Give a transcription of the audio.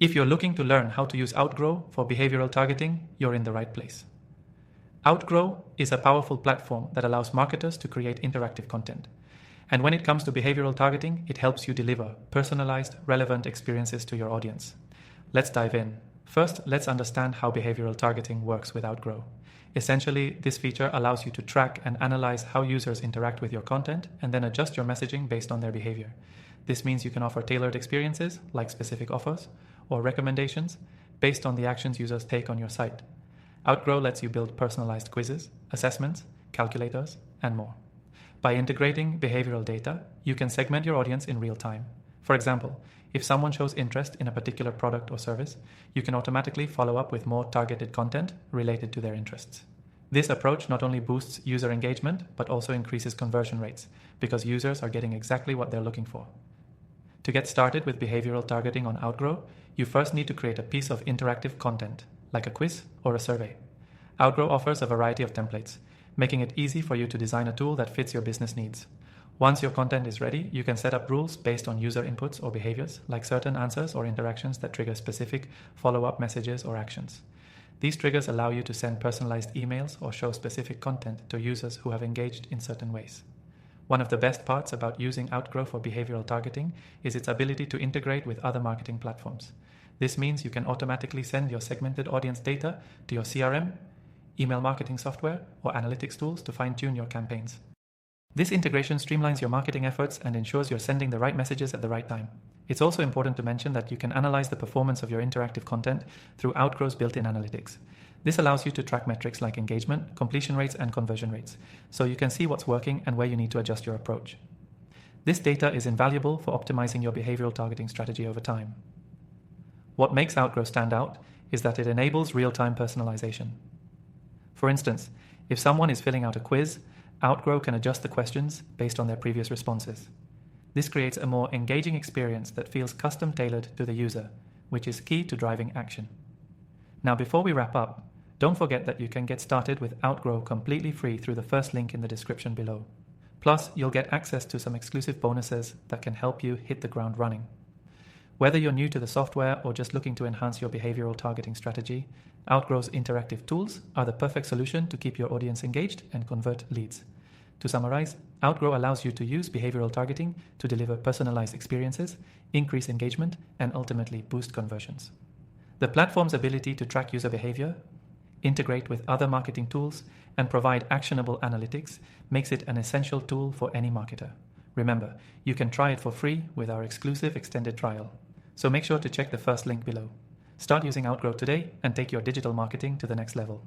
If you're looking to learn how to use Outgrow for behavioral targeting, you're in the right place. Outgrow is a powerful platform that allows marketers to create interactive content. And when it comes to behavioral targeting, it helps you deliver personalized, relevant experiences to your audience. Let's dive in. First, let's understand how behavioral targeting works with Outgrow. Essentially, this feature allows you to track and analyze how users interact with your content and then adjust your messaging based on their behavior. This means you can offer tailored experiences, like specific offers, or recommendations based on the actions users take on your site. Outgrow lets you build personalized quizzes, assessments, calculators, and more. By integrating behavioral data, you can segment your audience in real time. For example, if someone shows interest in a particular product or service, you can automatically follow up with more targeted content related to their interests. This approach not only boosts user engagement, but also increases conversion rates, because users are getting exactly what they're looking for. To get started with behavioral targeting on Outgrow, you first need to create a piece of interactive content, like a quiz or a survey. Outgrow offers a variety of templates, making it easy for you to design a tool that fits your business needs. Once your content is ready, you can set up rules based on user inputs or behaviors, like certain answers or interactions that trigger specific follow-up messages or actions. These triggers allow you to send personalized emails or show specific content to users who have engaged in certain ways. One of the best parts about using Outgrow for behavioral targeting is its ability to integrate with other marketing platforms. This means you can automatically send your segmented audience data to your CRM, email marketing software, or analytics tools to fine-tune your campaigns. This integration streamlines your marketing efforts and ensures you're sending the right messages at the right time. It's also important to mention that you can analyze the performance of your interactive content through Outgrow's built-in analytics. This allows you to track metrics like engagement, completion rates, and conversion rates, so you can see what's working and where you need to adjust your approach. This data is invaluable for optimizing your behavioral targeting strategy over time. What makes Outgrow stand out is that it enables real-time personalization. For instance, if someone is filling out a quiz, Outgrow can adjust the questions based on their previous responses. This creates a more engaging experience that feels custom-tailored to the user, which is key to driving action. Now, before we wrap up, don't forget that you can get started with Outgrow completely free through the first link in the description below. Plus, you'll get access to some exclusive bonuses that can help you hit the ground running. Whether you're new to the software or just looking to enhance your behavioral targeting strategy, Outgrow's interactive tools are the perfect solution to keep your audience engaged and convert leads. To summarize, Outgrow allows you to use behavioral targeting to deliver personalized experiences, increase engagement, and ultimately boost conversions. The platform's ability to track user behavior, integrate with other marketing tools, and provide actionable analytics makes it an essential tool for any marketer. Remember, you can try it for free with our exclusive extended trial. So make sure to check the first link below. Start using Outgrow today and take your digital marketing to the next level.